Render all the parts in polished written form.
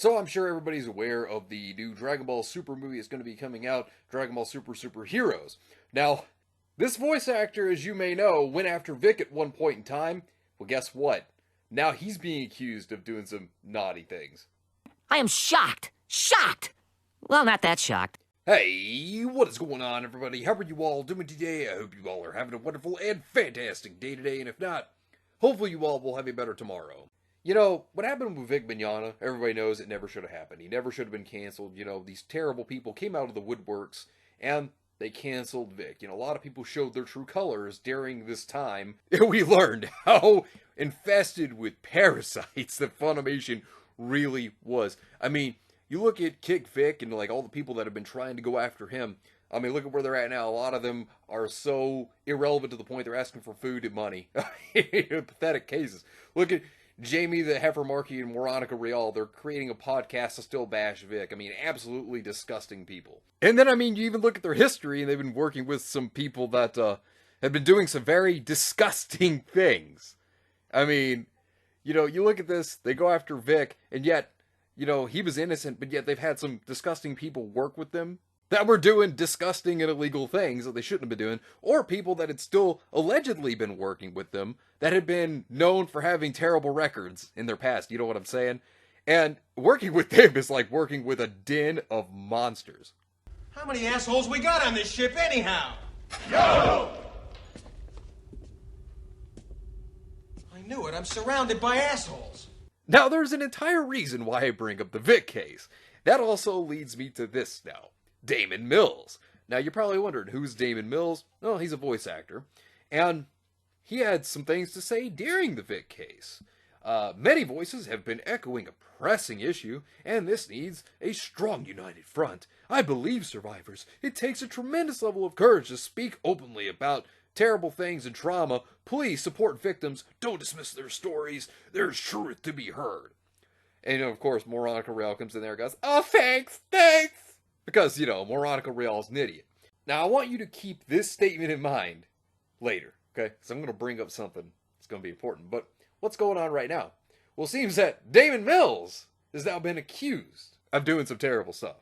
So I'm sure everybody's aware of the new Dragon Ball Super movie that's going to be coming out, Dragon Ball Super Super Heroes. Now, this voice actor, as you may know, went after Vic at one point in time. Well, guess what? Now he's being accused of doing some naughty things. I am shocked. Shocked! Well, not that shocked. Hey, what is going on, everybody? How are you all doing today? I hope you all are having a wonderful and fantastic day today, and if not, hopefully you all will have a better tomorrow. You know, what happened with Vic Mignogna, everybody knows it never should have happened. He never should have been canceled. You know, these terrible people came out of the woodworks, and they canceled Vic. You know, a lot of people showed their true colors during this time, and we learned how infested with parasites that Funimation really was. I mean, you look at Kick Vic and like all the people that have been trying to go after him. I mean, look at where they're at now. A lot of them are so irrelevant to the point they're asking for food and money. Pathetic cases. Look at Jamie the Heifer Markey and Veronica Real. They're creating a podcast to still bash Vic. I mean, absolutely disgusting people. And then, I mean, you even look at their history, and they've been working with some people that have been doing some very disgusting things. I mean, you know, you look at this, they go after Vic, and yet, you know, he was innocent, but yet they've had some disgusting people work with them that were doing disgusting and illegal things that they shouldn't have been doing, or people that had still allegedly been working with them that had been known for having terrible records in their past, you know what I'm saying? And working with them is like working with a den of monsters. How many assholes we got on this ship anyhow? Yo! I knew it, I'm surrounded by assholes. Now, there's an entire reason why I bring up the Vic case. That also leads me to this now. Damon Mills. Now, you're probably wondering, who's Damon Mills? Well, he's a voice actor. And he had some things to say during the Vic case. Many voices have been echoing a pressing issue, and this needs a strong united front. I believe, survivors, it takes a tremendous level of courage to speak openly about terrible things and trauma. Please support victims. Don't dismiss their stories. There's truth to be heard. And, of course, Veronica Real comes in there and goes, oh, thanks. Because, you know, Veronica Real is an idiot. Now, I want you to keep this statement in mind later, okay? Because I'm going to bring up something that's going to be important. But what's going on right now? Well, it seems that Damon Mills has now been accused of doing some terrible stuff.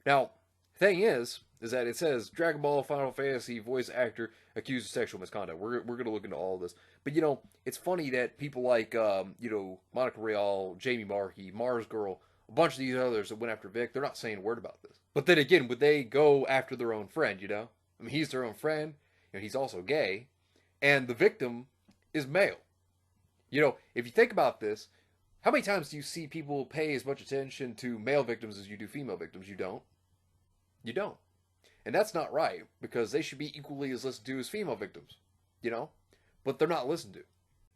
Now, the thing is that it says Dragon Ball Final Fantasy voice actor accused of sexual misconduct. We're going to look into all of this. But, you know, it's funny that people like, you know, Monica Real, Jamie Markey, Mars Girl, a bunch of these others that went after Vic, they're not saying a word about this. But then again, would they go after their own friend, you know? I mean, he's their own friend, and he's also gay, and the victim is male. You know, if you think about this, how many times do you see people pay as much attention to male victims as you do female victims? You don't. You don't. And that's not right, because they should be equally as listened to as female victims, you know? But they're not listened to.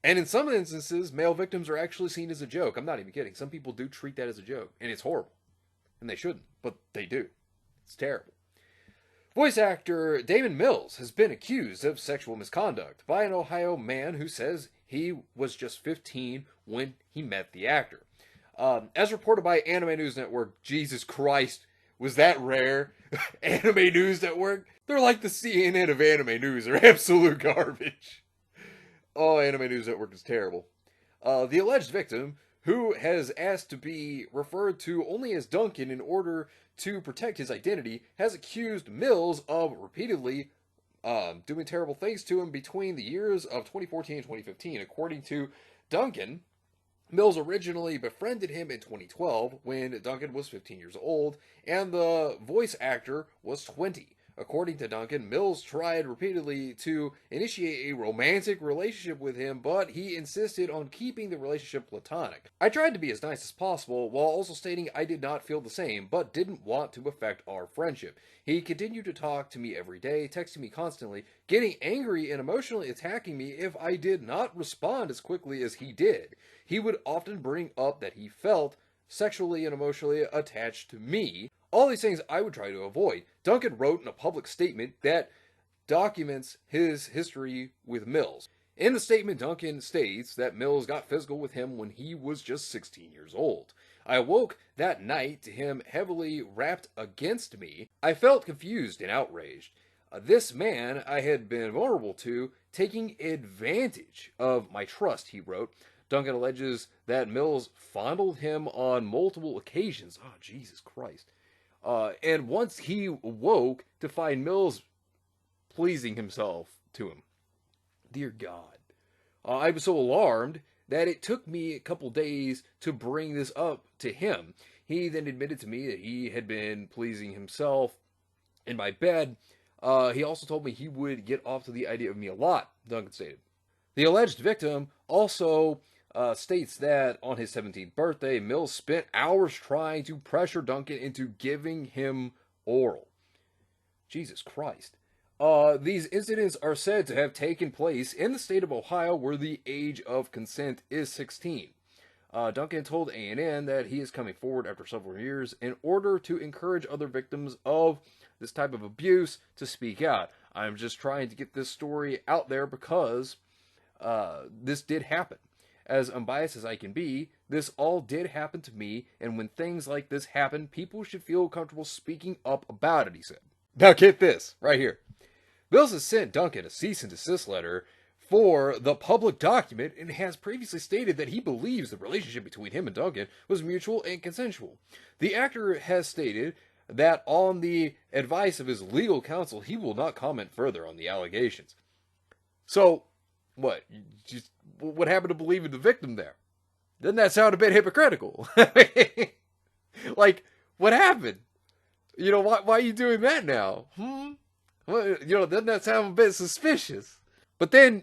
And in some instances, male victims are actually seen as a joke. I'm not even kidding. Some people do treat that as a joke, and it's horrible. And they shouldn't, but they do. It's terrible. Voice actor Damon Mills has been accused of sexual misconduct by an Ohio man who says he was just 15 when he met the actor. As reported by Anime News Network, Jesus Christ, was that rare? Anime News Network? They're like the CNN of anime news. They're absolute garbage. Oh, Anime News Network is terrible. The alleged victim, who has asked to be referred to only as Duncan in order to protect his identity, has accused Mills of repeatedly doing terrible things to him between the years of 2014 and 2015. According to Duncan, Mills originally befriended him in 2012 when Duncan was 15 years old and the voice actor was 20. According to Duncan, Mills tried repeatedly to initiate a romantic relationship with him, but he insisted on keeping the relationship platonic. I tried to be as nice as possible, while also stating I did not feel the same, but didn't want to affect our friendship. He continued to talk to me every day, texting me constantly, getting angry and emotionally attacking me if I did not respond as quickly as he did. He would often bring up that he felt sexually and emotionally attached to me. All these things I would try to avoid. Duncan wrote in a public statement that documents his history with Mills. In the statement, Duncan states that Mills got physical with him when he was just 16 years old. I awoke that night to him heavily wrapped against me. I felt confused and outraged. This man I had been vulnerable to, taking advantage of my trust, he wrote. Duncan alleges that Mills fondled him on multiple occasions. Oh, Jesus Christ. And once he woke to find Mills pleasing himself to him. Dear God. I was so alarmed that it took me a couple days to bring this up to him. He then admitted to me that he had been pleasing himself in my bed. He also told me he would get off to the idea of me a lot, Duncan stated. The alleged victim also states that on his 17th birthday, Mills spent hours trying to pressure Duncan into giving him oral. Jesus Christ. These incidents are said to have taken place in the state of Ohio, where the age of consent is 16. Duncan told A&N that he is coming forward after several years in order to encourage other victims of this type of abuse to speak out. I'm just trying to get this story out there because this did happen. As unbiased as I can be, this all did happen to me, and when things like this happen, people should feel comfortable speaking up about it, he said. Now get this, right here. Mills has sent Duncan a cease and desist letter for the public document and has previously stated that he believes the relationship between him and Duncan was mutual and consensual. The actor has stated that on the advice of his legal counsel, he will not comment further on the allegations. So, what? What happened to believing the victim there? Doesn't that sound a bit hypocritical? Like, what happened? Why are you doing that now? Well, doesn't that sound a bit suspicious? But then,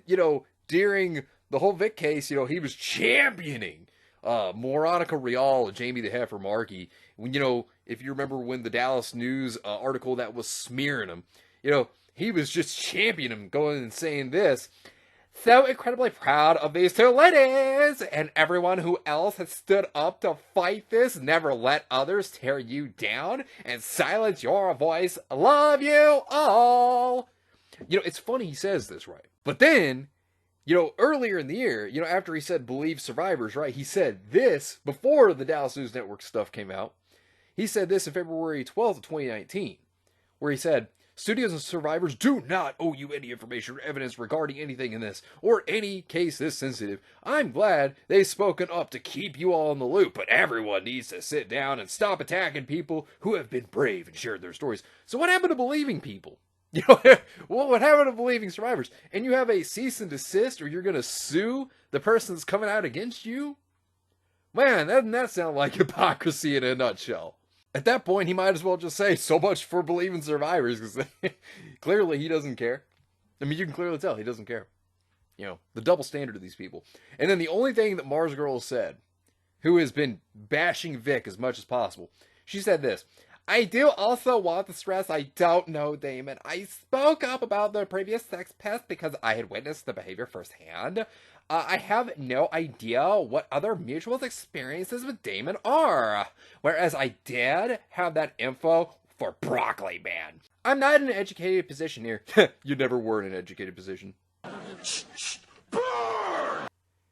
during the whole Vic case, he was championing Moronica Real and Jamie the Heifer Markey. When, if you remember when the Dallas News article that was smearing him, he was just championing him, going and saying this. So incredibly proud of these two ladies, and everyone who else has stood up to fight this, never let others tear you down and silence your voice. Love you all. It's funny he says this, right? But then, earlier in the year, after he said believe survivors, right? He said this before the Dallas News Network stuff came out. He said this in February 12th of 2019, where he said, studios and survivors do not owe you any information or evidence regarding anything in this, or any case this sensitive. I'm glad they've spoken up to keep you all in the loop, but everyone needs to sit down and stop attacking people who have been brave and shared their stories. So what happened to believing people? What happened to believing survivors? And you have a cease and desist, or you're going to sue the person that's coming out against you? Man, doesn't that sound like hypocrisy in a nutshell? At that point, he might as well just say, so much for believing survivors, because clearly he doesn't care. I mean, you can clearly tell he doesn't care. The double standard of these people. And then the only thing that Mars Girl said, who has been bashing Vic as much as possible, she said this. I do also want to stress I don't know Damon. I spoke up about the previous sex pest because I had witnessed the behavior firsthand. I have no idea what other mutual experiences with Damon are. Whereas I did have that info for Broccoli Man. I'm not in an educated position here. You never were in an educated position.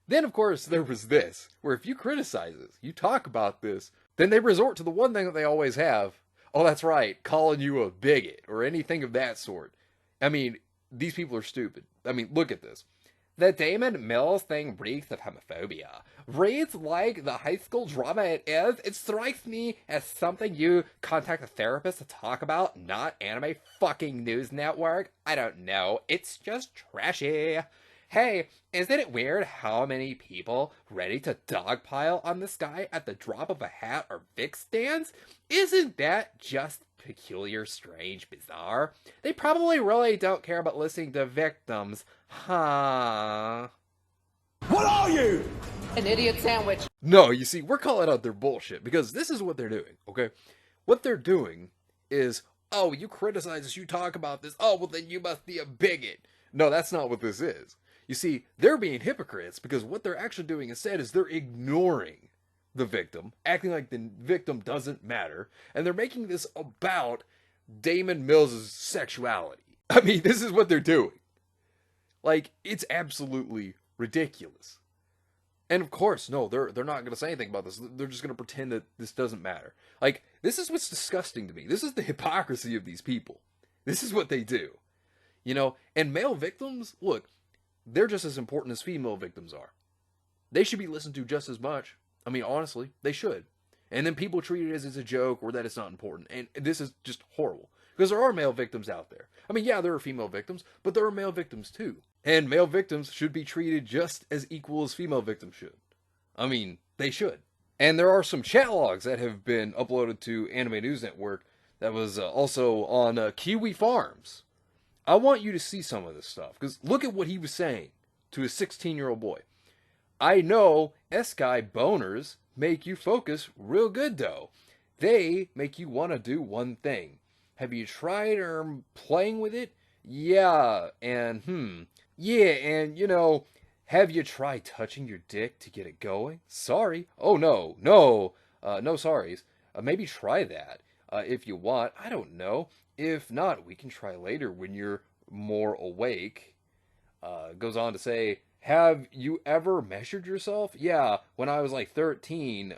Then, of course, there was this, where if you criticize this, you talk about this, then they resort to the one thing that they always have. Oh, that's right, calling you a bigot, or anything of that sort. I mean, these people are stupid. I mean, look at this. The Damon Mills thing reeks of homophobia. Reads like the high school drama it is. It strikes me as something you contact a therapist to talk about, not Anime fucking News Network. I don't know. It's just trashy. Hey, isn't it weird how many people ready to dogpile on this guy at the drop of a hat or Vic stands? Isn't that just peculiar, strange, bizarre? They probably really don't care about listening to victims, huh? What are you? An idiot sandwich. No, you see, we're calling out their bullshit because this is what they're doing, okay? What they're doing is, oh, you criticize us, you talk about this, oh, well then you must be a bigot. No, that's not what this is. You see, they're being hypocrites because what they're actually doing instead is they're ignoring the victim, acting like the victim doesn't matter, and they're making this about Damon Mills' sexuality. I mean, this is what they're doing. Like, it's absolutely ridiculous. And of course, no, they're not going to say anything about this. They're just going to pretend that this doesn't matter. Like, this is what's disgusting to me. This is the hypocrisy of these people. This is what they do. And male victims, look, they're just as important as female victims are. they should be listened to just as much. I mean, honestly, they should. And then people treat it as it's a joke or that it's not important. And this is just horrible. Because there are male victims out there. I mean, yeah, there are female victims, but there are male victims too. And male victims should be treated just as equal as female victims should. I mean, they should. And there are some chat logs that have been uploaded to Anime News Network that was also on Kiwi Farms. I want you to see some of this stuff, because look at what he was saying to a 16-year-old boy. I know S-Guy boners make you focus real good, though. They make you want to do one thing. Have you tried playing with it? Yeah, and yeah, and have you tried touching your dick to get it going? Sorry. Oh, no, no sorries. Maybe try that if you want. I don't know. If not, we can try later when you're more awake. Goes on to say, have you ever measured yourself? Yeah, when I was like 13.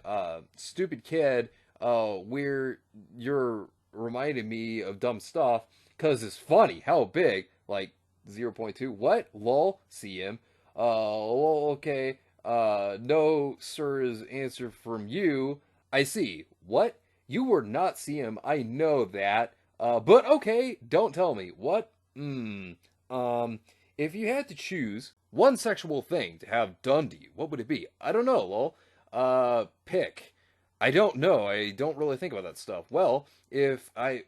Stupid kid, where you're reminding me of dumb stuff, because it's funny. How big? Like 0.2? What? Lol? CM. Well, okay. No, sir's answer from you. I see. What? You were not CM. I know that. But okay, don't tell me. What? If you had to choose one sexual thing to have done to you, what would it be? I don't know, lol. Pick. I don't know. I don't really think about that stuff. Well,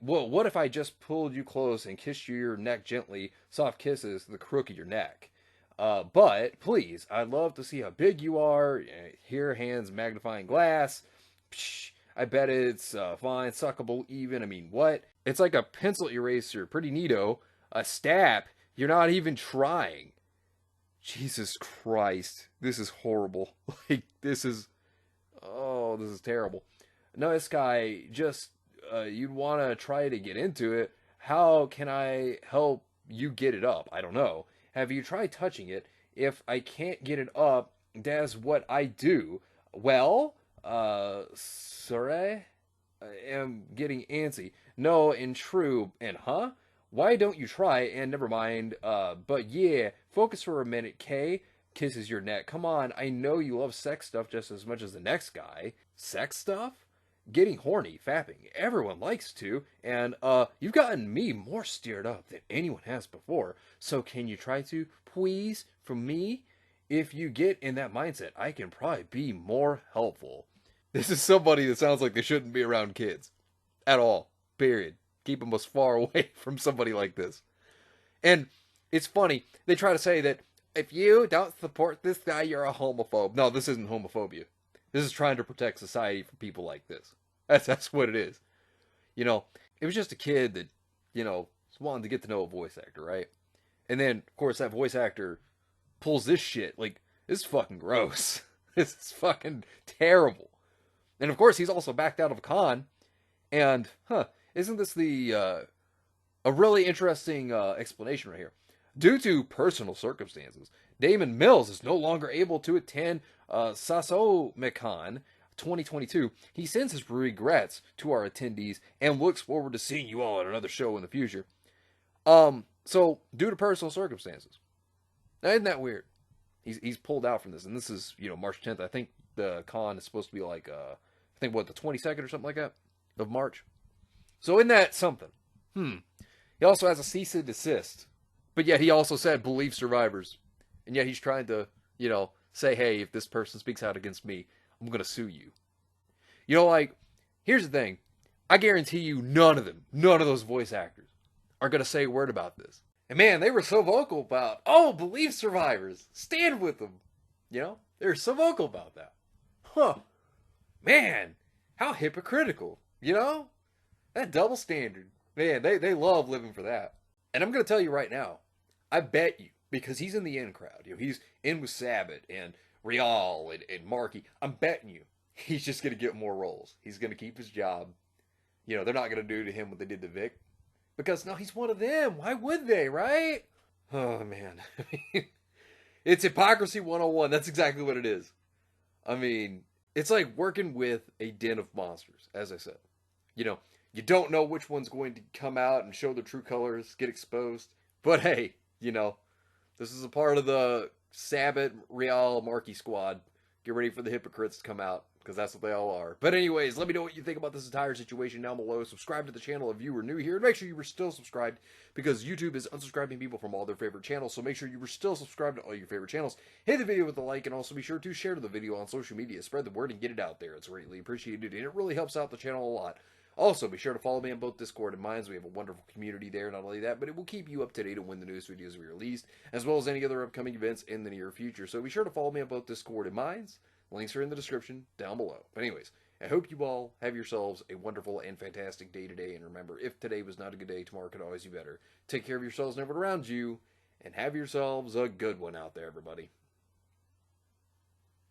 what if I just pulled you close and kissed your neck gently, soft kisses, the crook of your neck? But please, I'd love to see how big you are. Here, hands magnifying glass. Psh, I bet it's fine, suckable even. I mean, what? It's like a pencil eraser. Pretty neato. A stab. You're not even trying. Jesus Christ. This is horrible. Like, this is terrible. No, this guy, just, you'd want to try to get into it. How can I help you get it up? I don't know. Have you tried touching it? If I can't get it up, that's what I do. Well, sorry? I am getting antsy. No, and true, and huh? Why don't you try, and never mind, but yeah, focus for a minute, K. Kisses your neck. Come on, I know you love sex stuff just as much as the next guy. Sex stuff? Getting horny, fapping. Everyone likes to, and, you've gotten me more stirred up than anyone has before. So can you try to, please, from me? If you get in that mindset, I can probably be more helpful. This is somebody that sounds like they shouldn't be around kids. At all. Period. Keep them as far away from somebody like this. And it's funny, they try to say that if you don't support this guy, you're a homophobe. No, this isn't homophobia. This is trying to protect society from people like this. That's what it is. It was just a kid that, wanted to get to know a voice actor, right? And then, of course, that voice actor pulls this shit. Like, this is fucking gross. This is fucking terrible. And of course, he's also backed out of a con. And, isn't this a really interesting explanation right here? Due to personal circumstances, Damon Mills is no longer able to attend Sasomecon 2022. He sends his regrets to our attendees and looks forward to seeing you all at another show in the future. So, due to personal circumstances. Now, isn't that weird? He's pulled out from this, and this is, March 10th. I think the con is supposed to be like, the 22nd or something like that of March. So, isn't that something? He also has a cease and desist. But yet he also said, believe survivors. And yet he's trying to, say, hey, if this person speaks out against me, I'm going to sue you. Here's the thing. I guarantee you none of those voice actors are going to say a word about this. And man, they were so vocal about, believe survivors. Stand with them. They were so vocal about that. Man, how hypocritical. That double standard. Man, they love living for that. And I'm going to tell you right now, I bet you, because he's in the in crowd, he's in with Sabbath and Rial and Marky, I'm betting you he's just going to get more roles. He's going to keep his job. They're not going to do to him what they did to Vic. Because, no, he's one of them. Why would they, right? Oh, man. It's hypocrisy 101. That's exactly what it is. I mean, it's like working with a den of monsters, as I said. You don't know which one's going to come out and show their true colors, get exposed. But hey, this is a part of the Sabbath Real Marquee squad. get ready for the hypocrites to come out, because that's what they all are. But anyways, let me know what you think about this entire situation down below. Subscribe to the channel if you were new here. And make sure you were still subscribed, because YouTube is unsubscribing people from all their favorite channels. So make sure you were still subscribed to all your favorite channels. Hit the video with a like, and also be sure to share the video on social media. Spread the word and get it out there. It's greatly appreciated, and it really helps out the channel a lot. Also, be sure to follow me on both Discord and Minds. We have a wonderful community there. Not only that, but it will keep you up to date on when the newest videos are released, as well as any other upcoming events in the near future. So be sure to follow me on both Discord and Minds. Links are in the description down below. But anyways, I hope you all have yourselves a wonderful and fantastic day today. And remember, if today was not a good day, tomorrow could always be better. Take care of yourselves and everyone around you, and have yourselves a good one out there, everybody.